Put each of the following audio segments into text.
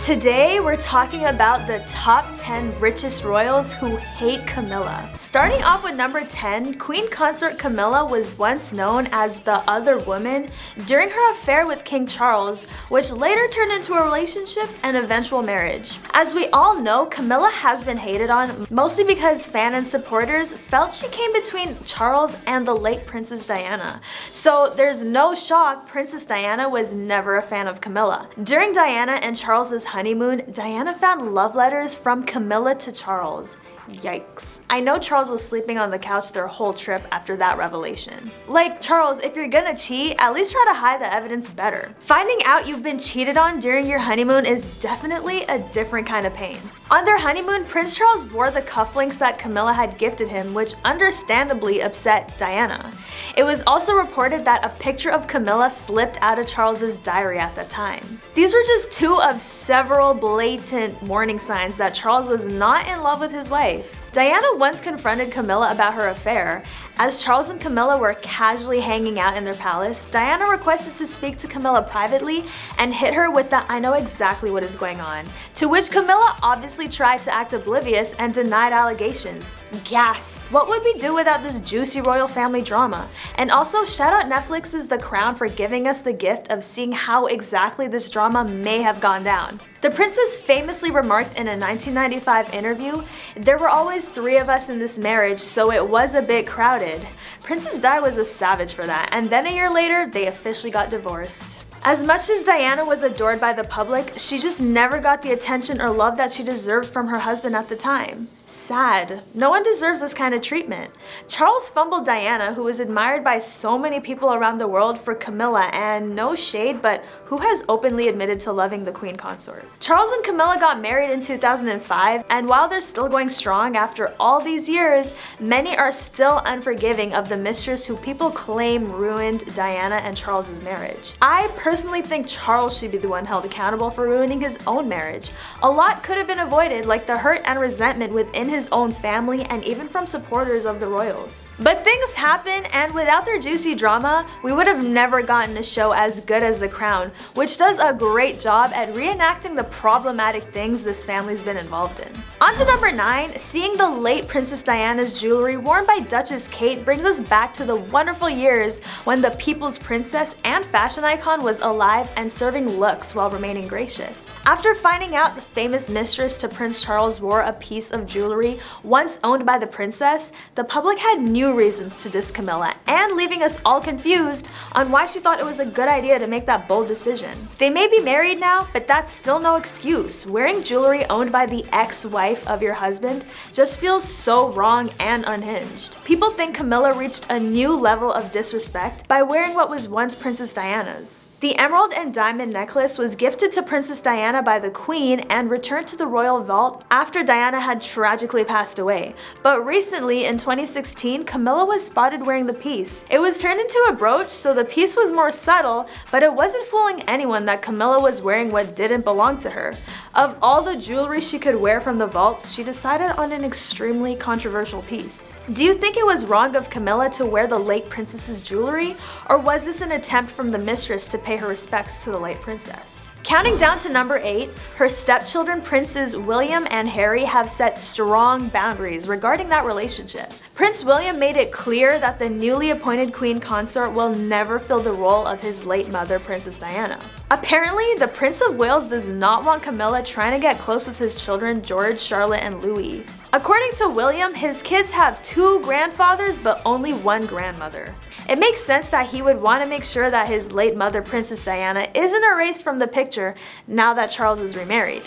Today, we're talking about the top 10 richest royals who hate Camilla. Starting off with number 10, Queen Consort Camilla was once known as the other woman during her affair with King Charles, which later turned into a relationship and eventual marriage. As we all know, Camilla has been hated on, mostly because fans and supporters felt she came between Charles and the late Princess Diana. So there's no shock Princess Diana was never a fan of Camilla. During Diana and Charles's honeymoon, Diana found love letters from Camilla to Charles. Yikes. I know Charles was sleeping on the couch their whole trip after that revelation. Like, Charles, if you're gonna cheat, at least try to hide the evidence better. Finding out you've been cheated on during your honeymoon is definitely a different kind of pain. On their honeymoon, Prince Charles wore the cufflinks that Camilla had gifted him, which understandably upset Diana. It was also reported that a picture of Camilla slipped out of Charles's diary at the time. These were just two of several blatant warning signs that Charles was not in love with his wife. Diana once confronted Camilla about her affair. As Charles and Camilla were casually hanging out in their palace, Diana requested to speak to Camilla privately and hit her with the "I know exactly what is going on," to which Camilla obviously tried to act oblivious and denied allegations. Gasp! What would we do without this juicy royal family drama? And also, shout out Netflix's The Crown for giving us the gift of seeing how exactly this drama may have gone down. The princess famously remarked in a 1995 interview, "There were always three of us in this marriage, so it was a bit crowded." Princess Di was a savage for that, and then a year later, they officially got divorced. As much as Diana was adored by the public, she just never got the attention or love that she deserved from her husband at the time. Sad. No one deserves this kind of treatment. Charles fumbled Diana, who was admired by so many people around the world, for Camilla, and no shade, but who has openly admitted to loving the Queen Consort? Charles and Camilla got married in 2005, and while they're still going strong after all these years, many are still unforgiving of the mistress who people claim ruined Diana and Charles's marriage. I personally think Charles should be the one held accountable for ruining his own marriage. A lot could have been avoided, like the hurt and resentment within his own family and even from supporters of the royals. But things happen, and without their juicy drama, we would have never gotten a show as good as The Crown, which does a great job at reenacting the problematic things this family's been involved in. On to number 9, seeing the late Princess Diana's jewelry worn by Duchess Kate brings us back to the wonderful years when the people's princess and fashion icon was alive and serving looks while remaining gracious. After finding out the famous mistress to Prince Charles wore a piece of jewelry once owned by the princess, the public had new reasons to diss Camilla, and leaving us all confused on why she thought it was a good idea to make that bold decision. They may be married now, but that's still no excuse. Wearing jewelry owned by the ex-wife of your husband just feels so wrong and unhinged. People think Camilla reached a new level of disrespect by wearing what was once Princess Diana's. The emerald and diamond necklace was gifted to Princess Diana by the Queen and returned to the royal vault after Diana had tragically passed away. But recently, in 2016, Camilla was spotted wearing the piece. It was turned into a brooch, so the piece was more subtle, but it wasn't fooling anyone that Camilla was wearing what didn't belong to her. Of all the jewelry she could wear from the vaults, she decided on an extremely controversial piece. Do you think it was wrong of Camilla to wear the late princess's jewelry, or was this an attempt from the mistress to pay her respects to the late princess? Counting down to number 8, her stepchildren Princes William and Harry have set strong boundaries regarding that relationship. Prince William made it clear that the newly appointed Queen Consort will never fill the role of his late mother, Princess Diana. Apparently, the Prince of Wales does not want Camilla trying to get close with his children George, Charlotte, and Louis. According to William, his kids have 2 grandfathers but only 1 grandmother. It makes sense that he would want to make sure that his late mother, Princess Diana, isn't erased from the picture now that Charles is remarried.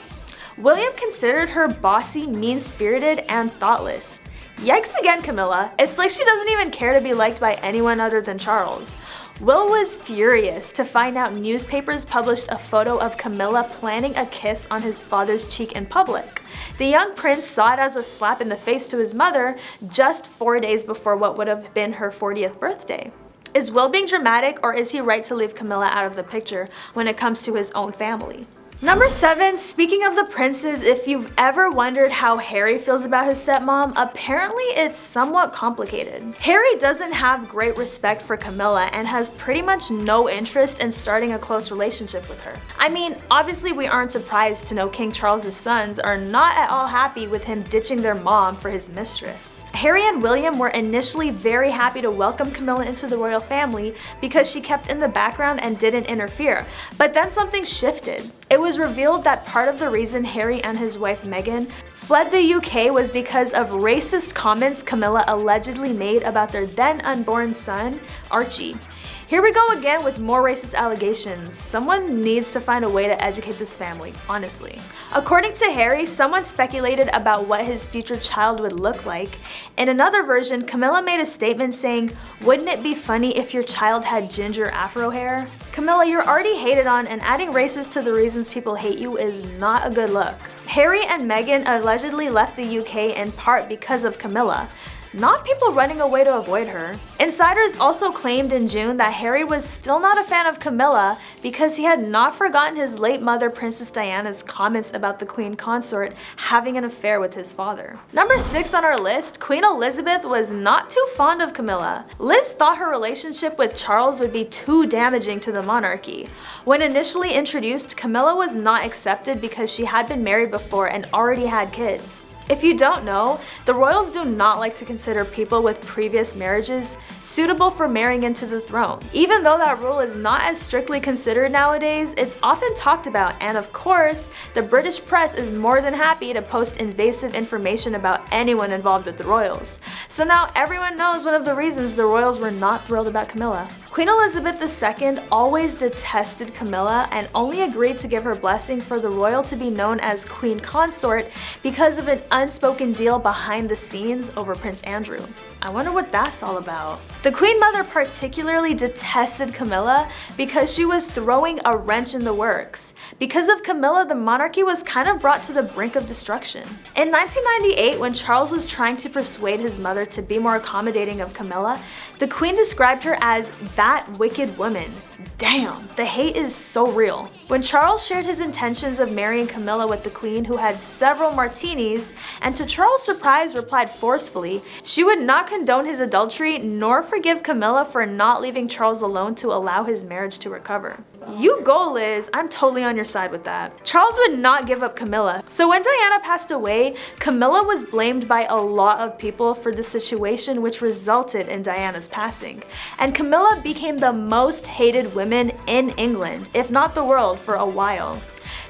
William considered her bossy, mean-spirited, and thoughtless. Yikes again, Camilla. It's like she doesn't even care to be liked by anyone other than Charles. Will was furious to find out newspapers published a photo of Camilla planning a kiss on his father's cheek in public. The young prince saw it as a slap in the face to his mother just 4 days before what would have been her 40th birthday. Is Will being dramatic, or is he right to leave Camilla out of the picture when it comes to his own family? Number 7, speaking of the princes, if you've ever wondered how Harry feels about his stepmom, apparently it's somewhat complicated. Harry doesn't have great respect for Camilla and has pretty much no interest in starting a close relationship with her. I mean, obviously we aren't surprised to know King Charles's sons are not at all happy with him ditching their mom for his mistress. Harry and William were initially very happy to welcome Camilla into the royal family because she kept in the background and didn't interfere, but then something shifted. It was revealed that part of the reason Harry and his wife Meghan fled the UK was because of racist comments Camilla allegedly made about their then unborn son, Archie. Here we go again with more racist allegations. Someone needs to find a way to educate this family, honestly. According to Harry, someone speculated about what his future child would look like. In another version, Camilla made a statement saying, "Wouldn't it be funny if your child had ginger afro hair?" Camilla, you're already hated on, and adding racist to the reasons people hate you is not a good look. Harry and Meghan allegedly left the UK in part because of Camilla, not people running away to avoid her. Insiders also claimed in June that Harry was still not a fan of Camilla because he had not forgotten his late mother Princess Diana's comments about the Queen Consort having an affair with his father. Number 6 on our list, Queen Elizabeth was not too fond of Camilla. Liz thought her relationship with Charles would be too damaging to the monarchy. When initially introduced, Camilla was not accepted because she had been married before and already had kids. If you don't know, the royals do not like to consider people with previous marriages suitable for marrying into the throne. Even though that rule is not as strictly considered nowadays, it's often talked about, and of course, the British press is more than happy to post invasive information about anyone involved with the royals. So now everyone knows one of the reasons the royals were not thrilled about Camilla. Queen Elizabeth II always detested Camilla and only agreed to give her blessing for the royal to be known as Queen Consort because of an unspoken deal behind the scenes over Prince Andrew. I wonder what that's all about. The Queen Mother particularly detested Camilla because she was throwing a wrench in the works. Because of Camilla, the monarchy was kind of brought to the brink of destruction. In 1998, when Charles was trying to persuade his mother to be more accommodating of Camilla, the Queen described her as that wicked woman. Damn, the hate is so real. When Charles shared his intentions of marrying Camilla with the Queen, who had several martinis, and to Charles' surprise replied forcefully, she would not condone his adultery nor forgive Camilla for not leaving Charles alone to allow his marriage to recover. You go, Liz. I'm totally on your side with that. Charles would not give up Camilla. So when Diana passed away, Camilla was blamed by a lot of people for the situation, which resulted in Diana's passing. And Camilla became the most hated woman in England, if not the world, for a while.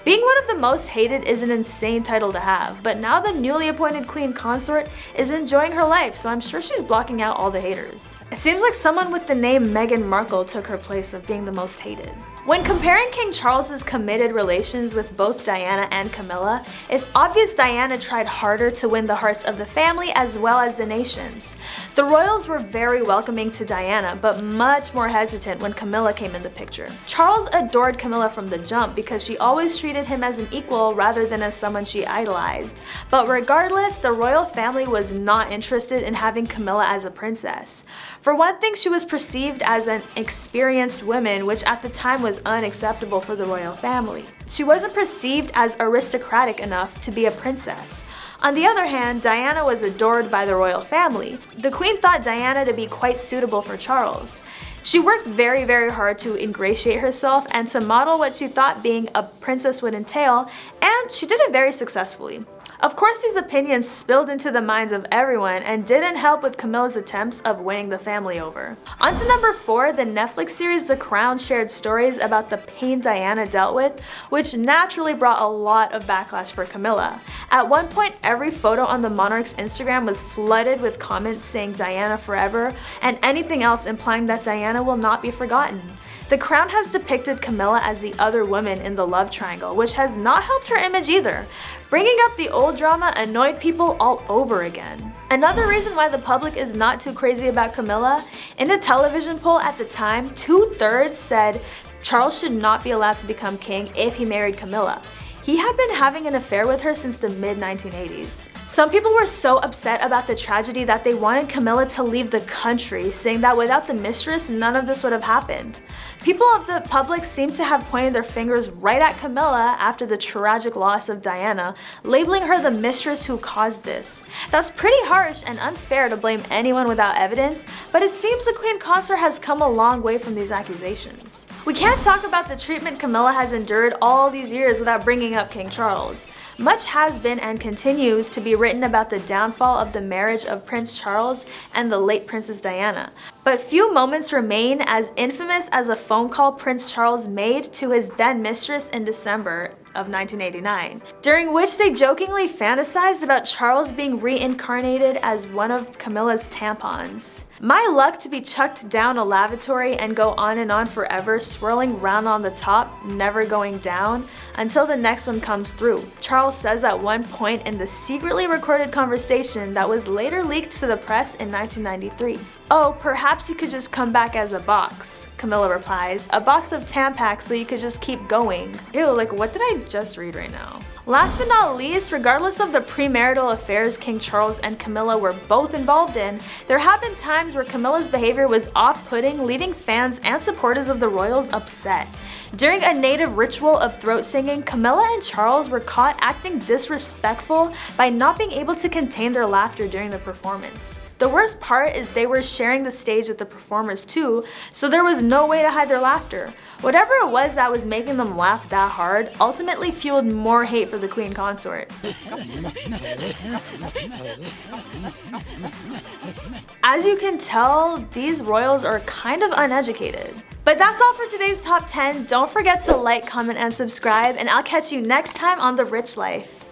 Being one of the most hated is an insane title to have, but now the newly appointed Queen Consort is enjoying her life, so I'm sure she's blocking out all the haters. It seems like someone with the name Meghan Markle took her place of being the most hated. When comparing King Charles's committed relations with both Diana and Camilla, it's obvious Diana tried harder to win the hearts of the family as well as the nations. The royals were very welcoming to Diana, but much more hesitant when Camilla came in the picture. Charles adored Camilla from the jump because she always treated him as an equal rather than as someone she idolized. But regardless, the royal family was not interested in having Camilla as a princess. For one thing, she was perceived as an experienced woman, which at the time was unacceptable for the royal family. She wasn't perceived as aristocratic enough to be a princess. On the other hand, Diana was adored by the royal family. The Queen thought Diana to be quite suitable for Charles. She worked very hard to ingratiate herself and to model what she thought being a princess would entail, and she did it very successfully. Of course, these opinions spilled into the minds of everyone and didn't help with Camilla's attempts of winning the family over. On to number 4, the Netflix series The Crown shared stories about the pain Diana dealt with, which naturally brought a lot of backlash for Camilla. At one point, every photo on the monarch's Instagram was flooded with comments saying Diana forever and anything else implying that Diana will not be forgotten. The Crown has depicted Camilla as the other woman in the love triangle, which has not helped her image either. Bringing up the old drama annoyed people all over again. Another reason why the public is not too crazy about Camilla, in a television poll at the time, 2/3 said Charles should not be allowed to become king if he married Camilla. He had been having an affair with her since the mid-1980s. Some people were so upset about the tragedy that they wanted Camilla to leave the country, saying that without the mistress, none of this would have happened. People of the public seem to have pointed their fingers right at Camilla after the tragic loss of Diana, labeling her the mistress who caused this. That's pretty harsh and unfair to blame anyone without evidence, but it seems the Queen Consort has come a long way from these accusations. We can't talk about the treatment Camilla has endured all these years without bringing up King Charles. Much has been and continues to be written about the downfall of the marriage of Prince Charles and the late Princess Diana, but few moments remain as infamous as a phone call Prince Charles made to his then mistress in December of 1989, during which they jokingly fantasized about Charles being reincarnated as one of Camilla's tampons. My luck to be chucked down a lavatory and go on and on forever, swirling round on the top, never going down, until the next one comes through, Charles says at one point in the secretly recorded conversation that was later leaked to the press in 1993. "Oh, perhaps you could just come back as a box," Camilla replies, "a box of Tampax so you could just keep going." Ew, like what did I just read right now? Last but not least, regardless of the premarital affairs King Charles and Camilla were both involved in, there have been times where Camilla's behavior was off-putting, leaving fans and supporters of the royals upset. During a native ritual of throat singing, Camilla and Charles were caught acting disrespectful by not being able to contain their laughter during the performance. The worst part is they were sharing the stage with the performers too, so there was no way to hide their laughter. Whatever it was that was making them laugh that hard ultimately fueled more hate for the Queen Consort. As you can tell, these royals are kind of uneducated. But that's all for today's top 10. Don't forget to like, comment, and subscribe, and I'll catch you next time on The Rich Life.